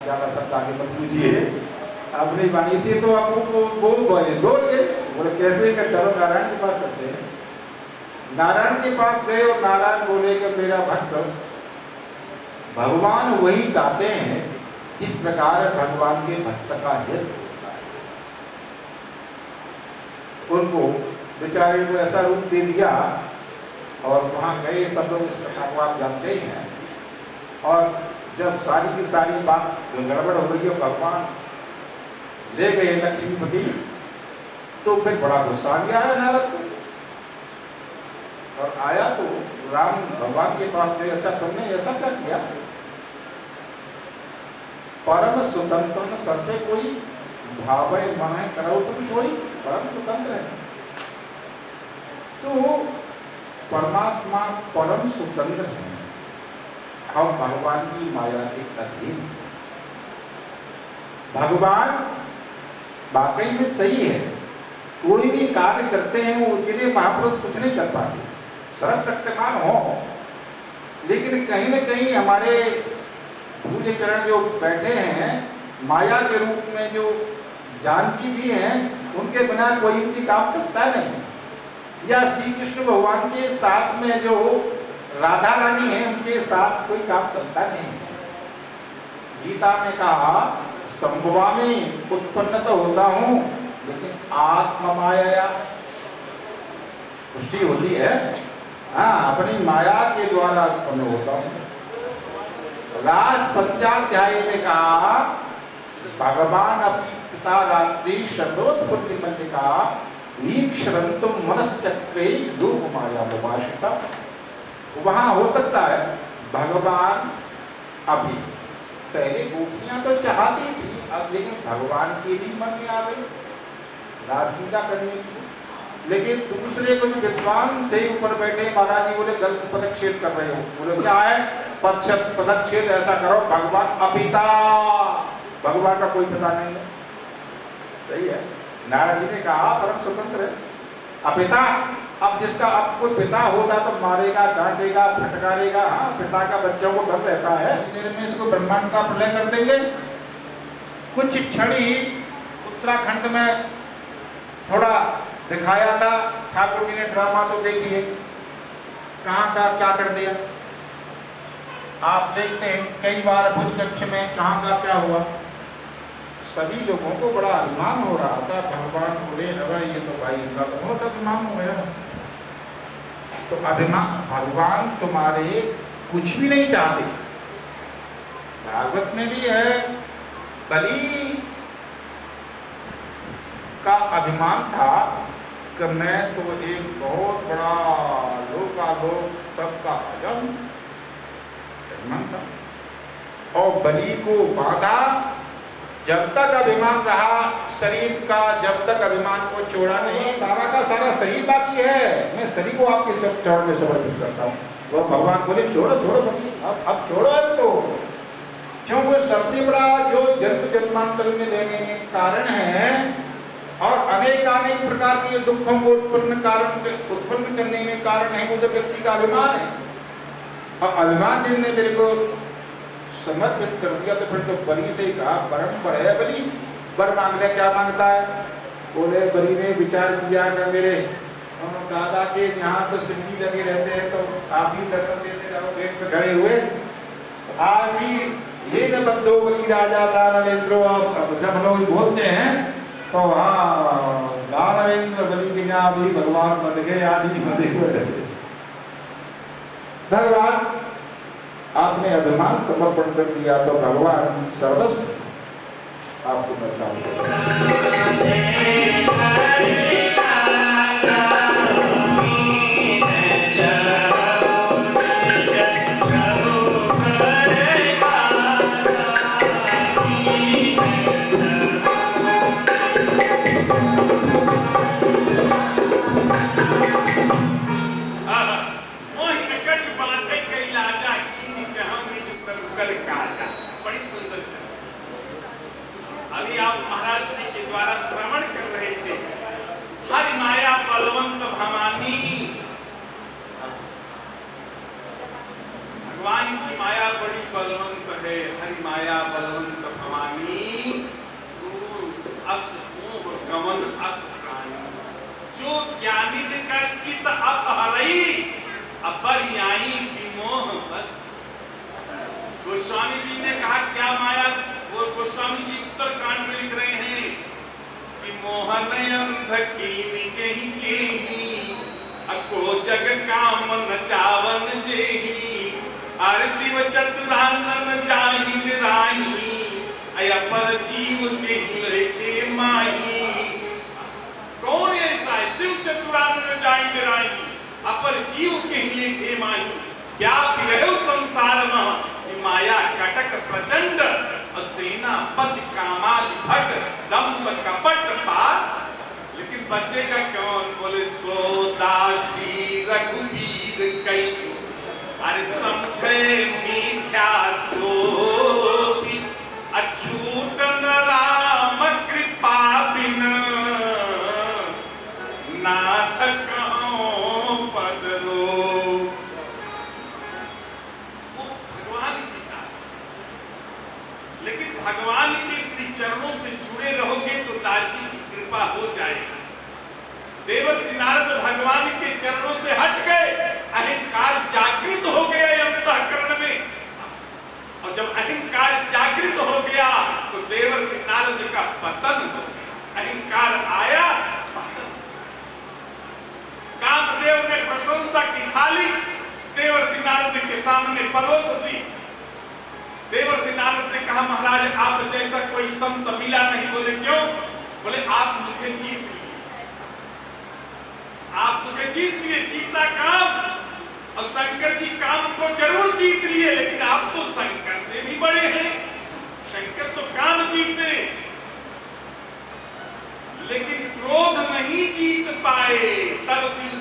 ज़्यादा शब्द आगे मत पूछिए, अपनी वाणी से तो आपको वो बोल गए। बोले कैसे कर, चलो नारायण के पास करते हैं। नारायण के पास गए और नारायण बोले कि मेरा भक्त भगवान वही गाते हैं जिस प्रकार भगवान के भक्त का हित होता है। उनको बेचारे को ऐसा रूप दे दिया और वहाँ गए, सब लोग इस कथा को आप जानते ही हैं। और जब सारी की सारी बात गड़बड़ हो रही है, भगवान ले गए लक्ष्मीपति, तो फिर बड़ा गुस्सा आ गया है नारद को। और आया तो राम भगवान के पास गए, अच्छा तुमने ऐसा क्या किया? परम स्वतंत्र सबसे कोई भावे मन करो तुम सोई, परम स्वतंत्र है। तो परमात्मा परम स्वतंत्र है, हम भगवान की माया के अधीन। भगवान वाकई में सही है, कोई भी कार्य करते हैं वो उसके लिए महापुरुष कुछ नहीं कर पाते, सर्वशक्तिमान हो, लेकिन कहीं न कहीं हमारे पूज्य चरण जो बैठे हैं माया के रूप में, जो जानकी जी हैं, उनके बिना कोई भी काम करता नहीं। या श्री कृष्ण भगवान के साथ में जो राधा रानी है, उनके साथ कोई काम करता नहीं। गीता में कहा संभवामि उत्पन्न तो होता हूँ लेकिन आत्म माया पुष्टि होती है, हाँ अपनी माया के द्वारा उत्पन्न होता हूँ। रास पंचाध्याय में कहा भगवान अपनी पिता रात्रि शब्दोत्पत्ति मल्लिका वीक्षरंतुम मनश्चक्रे योग माया उपासिता। वहां हो सकता है भगवान अभी, पहले गोपियां तो चाहती थी, अब लेकिन भगवान के भी मन में आ गई रासलीला करने की। लेकिन दूसरे कुछ विद्वान थे ऊपर बैठे, महाराज जी बोले गलत पदच्छेद कर रहे हो। बोले क्या है पदच्छेद? ऐसा करो भगवान अपिता, भगवान का कोई पिता नहीं है। सही है, नारद जी ने कहा परम स्वतंत्र है, अपिता। अब जिसका अब कोई पिता होता तो मारेगा, डांटेगा, फटकारेगा, हाँ पिता का बच्चों को डर रहता है। देर में इसको ब्रह्मांड का प्रलय कर देंगे। कुछ क्षण ही उत्तराखंड में थोड़ा दिखाया था ठाकुर जी ने ड्रामा, तो देखिए कहाँ का क्या कर दिया। आप देखते हैं कई बार भुज कक्ष में कहाँ का क्या हुआ। सभी लोगों को बड़ा अभिमान हो रहा था, भगवान बोले अगर ये तो भाई इनका बहुत अभिमान हो गया। तो अभिमान, भगवान तुम्हारे कुछ भी नहीं चाहते। भागवत में भी है, बलि का अभिमान था कि मैं तो एक बहुत बड़ा लोकालोक सबका अजम अभिमान था, और बलि को बांधा। जब तक अभिमान रहा शरीर का, जब तक अभिमान को छोड़ा नहीं, सारा का सारा शरीर बाकी है। मैं शरीर को आपके चरण में समर्पित करता हूँ। वो भगवान बोले छोड़ो छोड़ो बलि, अब छोड़ो इसको, क्योंकि सबसे बड़ा जो जन्म जन्मांतर में लेने में कारण है और अनेक प्रकार के दुखों को उत्पन्न करने में कारण है, वो तो व्यक्ति का अभिमान है। अब अभिमान जिसने मेरे को समर्पित कर दिया तो फिर तो बलि से ही कहा परम पर है बलि, वर मांग लिया। क्या मांगता है? बोले बलि ने विचार किया कि मेरे दादा के यहाँ तो सिंधी लगे रहते हैं, तो आप भी दर्शन देते रहो पेट पे खड़े हुए। आज भी ये न बंदो बलि राजा दानवेंद्रो, अब जब लोग बोलते हैं तो हाँ दानवेंद्र बलि के यहाँ भी भगवान बन गए, आज भी बंधे हुए रहते। धन्यवाद, आपने अभिमान समर्पण कर दिया तो भगवान सर्वस्व आपको बचाएंगे। अभी आप महाराज श्री के द्वारा श्रवण कर रहे थे, हरि माया बलवंत भवानी। भगवान की माया बड़ी बलवंत है, हरि माया बलवंत भवानी। रही अब्बर आई विमोह बस। गोस्वामी जी ने कहा क्या माया, वो गोस्वामी जी उत्तरकांड में लिख रहे हैं कि मोहन अंध कीन के ही अको जग काम नचावन जेही अर शिव चतुरानन जाहिन राही अय पर जीव के हिले के माही। कौन ऐसा है? शिव चतुरानन जाहिन राही अपर जीव के हिले के माही। क्या रहे संसार में माया कटक प्रचंड और सेना पति कामादि भट दंभ कपट पार। लेकिन बचेगा कौन? बोले सो दासी रघुवीर कई अरे समझे मिथ्या सोपी अछूटन राम कृपा बिन नाथ कहो पद रो। वो भगवान की दास, लेकिन भगवान के श्री चरणों से जुड़े रहोगे तो दासी की कृपा हो जाएगी। देवर्षि नारद भगवान के चरणों से हट गए, अहंकार जागृत हो गया अंतःकरण में, और जब अहंकार जागृत हो गया तो देवर्षि नारद का पतन हो गया। अहंकार आया, कामदेव ने प्रशंसा की थाली देवर्षि नारद के सामने परोस दी। देवर्षि नारद ने कहा महाराज आप जैसा कोई संत मिला नहीं। बोले क्यों? बोले आप मुझे जीत लिए, आप मुझे जीत लिए। जीतना काम, और शंकर जी काम को जरूर जीत लिए, लेकिन आप तो शंकर से भी बड़े हैं। शंकर तो काम जीते, लेकिन क्रोध नहीं जीत पाए। तब सिंह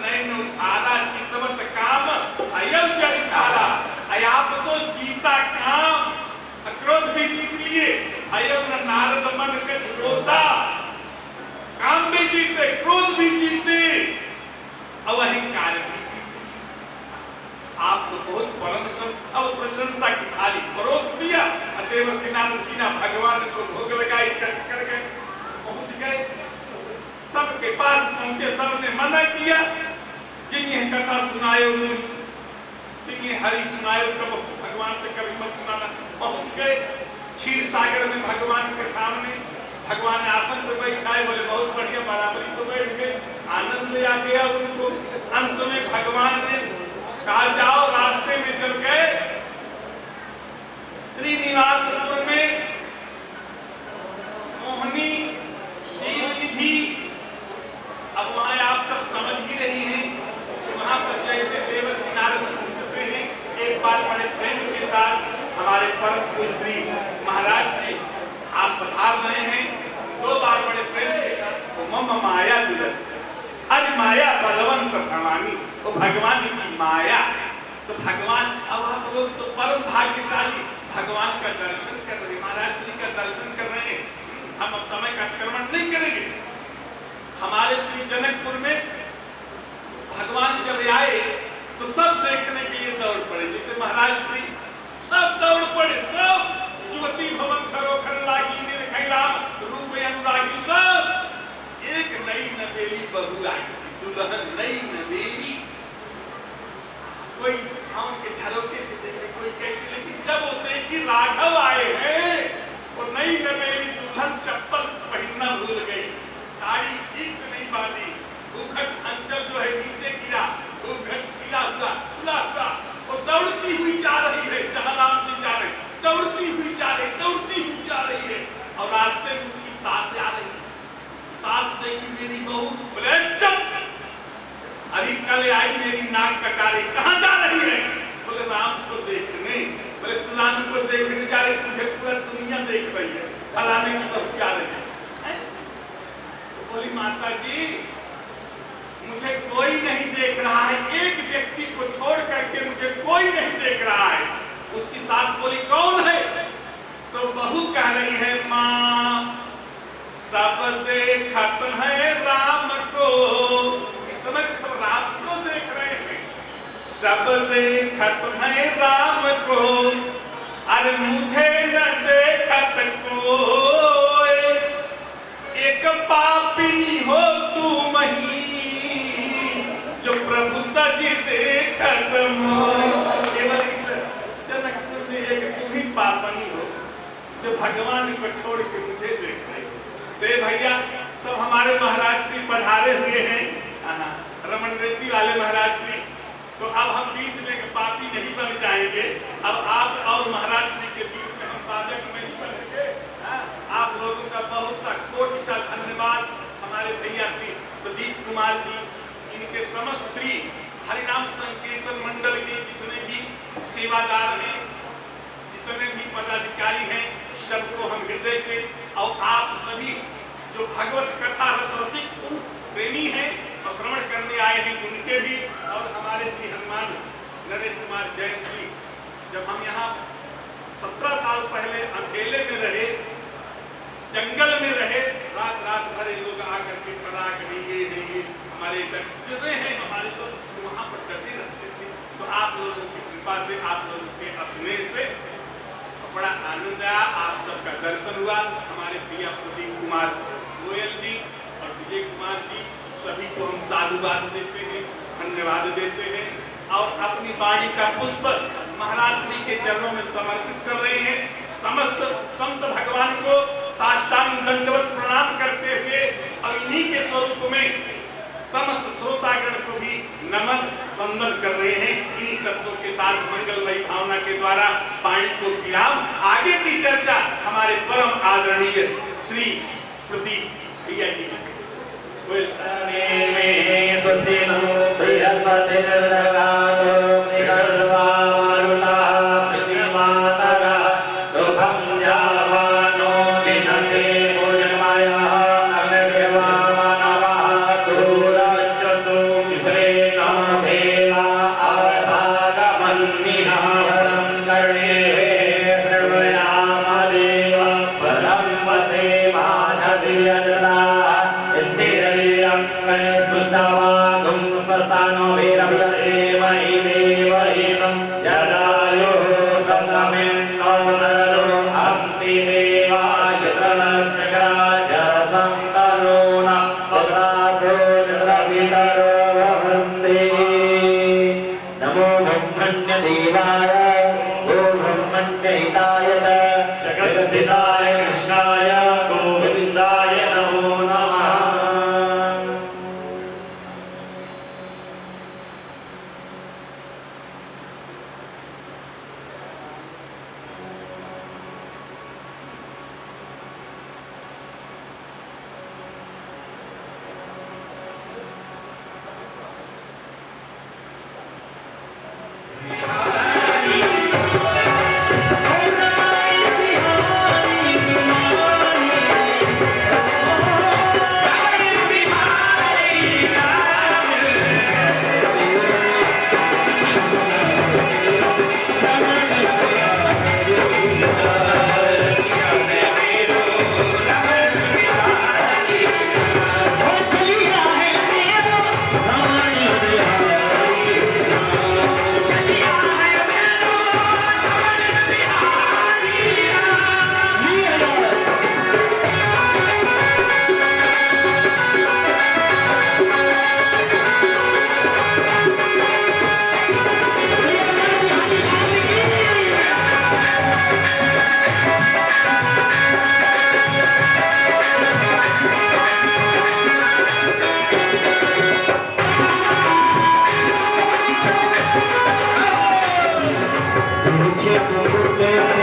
नैन उठारा चितवत काम अयम जल सारा। आप तो जीता काम, क्रोध भी जीत लिए। अयम नारद मन कछ रोसा, काम भी जीते, क्रोध भी जीते, और अहंकार भी जीते। आपको बहुत परम संत अब प्रशंसा की थाली परोस दिया। देवर्षि नारद जी ने भगवान को भोग लगाई, चल कर गए, पहुंच गए, सबके पास पहुंचे। सबने मना किया, जिन्हें कथा सुनाए जिन्हें हरि सुनाए कब भगवान से कभी मत सुनाना। पहुंच गए क्षीर सागर में भगवान के सामने, भगवान ने आसन पर बैठाए। बोले बहुत बढ़िया, बराबरी तो बैठ गए, आनंद आ गया उनको। अंत में भगवान ने कहा जाओ। रास्ते में जब गए श्रीनिवासपुर में मोहनी शील निधि, अब वहां आप सब समझ ही रही हैं कि वहां पर जैसे देवर्षि नारद पहुंचते हैं, एक बार बड़े प्रेम के साथ हमारे परम पूज्य श्री महाराज जी आप पधार रहे हैं। दो बार बड़े प्रेम के साथ मम माया दुलत, आज माया बलवंत भवानी, वो भगवान की माया। तो भगवान, अब आप लोग तो परम भाग्यशाली भगवान का दर्शन कर रहे, महाराज श्री का दर्शन कर रहे हैं। हम अब समय का अतिक्रमण नहीं करेंगे। हमारे श्री जनकपुर में भगवान जब आए तो सब देखने के लिए दौड़ पड़े। जैसे महाराज श्री सब दौड़ पड़े, सब युवती भवन सरोखर लागी निर्खैराम रूप अनुरागी, सब एक नई नवेली बहू आई थी, दुल्हन नई नवेली। कोई हम के झरोके से देखे, कोई कैसे, लेकिन जब वो देखी राघव आए हैं, वो नई नवेली दुल्हन चप्पल पहनना भूल गई, साड़ी ठीक से नहीं बांधी, घूंघट अंचल जो है नीचे गिरा, घूंघट गिरा हुआ, वो दौड़ती हुई जा रही है जहां राम जी जा रहे, दौड़ती हुई जा रही, दौड़ती हुई जा रही है। और रास्ते में उसकी सास आ रही, सास देखी मेरी बहू, बोले चुप, अभी कल आई मेरी नाक कटा रही, कहाँ जा रही है? बोले राम को देखने। बोले तू राम को देखने जा रही, तुझे पूरा दुनिया देख रही है, फलाने की बहू जा रही है। तो बोली माता जी मुझे कोई नहीं देख रहा है, एक व्यक्ति को छोड़ करके मुझे कोई नहीं देख रहा है। उसकी सास बोली कौन है? तो बहू कह रही है माँ सब देखत है राम को। इस समय सब राम को देख रहे हैं, सब देखत है राम को, अरे मुझे न देखत कोई, एक पापिनी हो तू मही जो प्रभु जो भगवान को छोड़ के मुझे देख रहे थे भैया। सब हमारे महाराज श्री पधारे हुए हैं, रमन रेड्डी वाले महाराज श्री। तो अब हम बीच में पापी नहीं बन जाएंगे। अब आप और महाराज श्री के बीच में हम बाधक नहीं बनेंगे। आप लोगों का बहुत सा कोटि सा धन्यवाद। हमारे भैया श्री प्रदीप कुमार जी, इनके समस्त श्री हरिनाम संकीर्तन मंडल के जितने भी सेवादार हैं, जितने भी पदाधिकारी हैं, सबको हम हृदय से, और आप सभी जो भगवत कथा रस रसिक प्रेमी हैं और श्रवण करने आए हैं उनके भी, और हमारे श्री हनुमान नरेश कुमार जैन जी, जब हम यहाँ 17 साल पहले अकेले में रहे, जंगल में रहे, रात रात भर लोग आकर के पराग नहीं हमारे जितने हैं हमारे सब वहाँ पर करते रहते थे। तो आप लोगों की कृपा से, आप लोगों के स्नेह से बड़ा आनंद आया। आप सबका दर्शन हुआ। हमारे प्रिय प्रदीप कुमार गोयल जी और विजय कुमार जी, सभी को हम साधुवाद देते हैं, धन्यवाद देते हैं, और अपनी वाणी का पुष्प महाराज श्री के चरणों में समर्पित कर रहे हैं। समस्त संत भगवान को साष्टांग दंडवत प्रणाम करते हुए और इन्हीं के स्वरूप में समस्त श्रोतागण को भी नमन वंदन कर रहे हैं। इन्हीं शब्दों के साथ मंगलमयी भावना के द्वारा वाणी को विराम। आगे की चर्चा हमारे परम आदरणीय श्री प्रदीप भैया जी Thank you.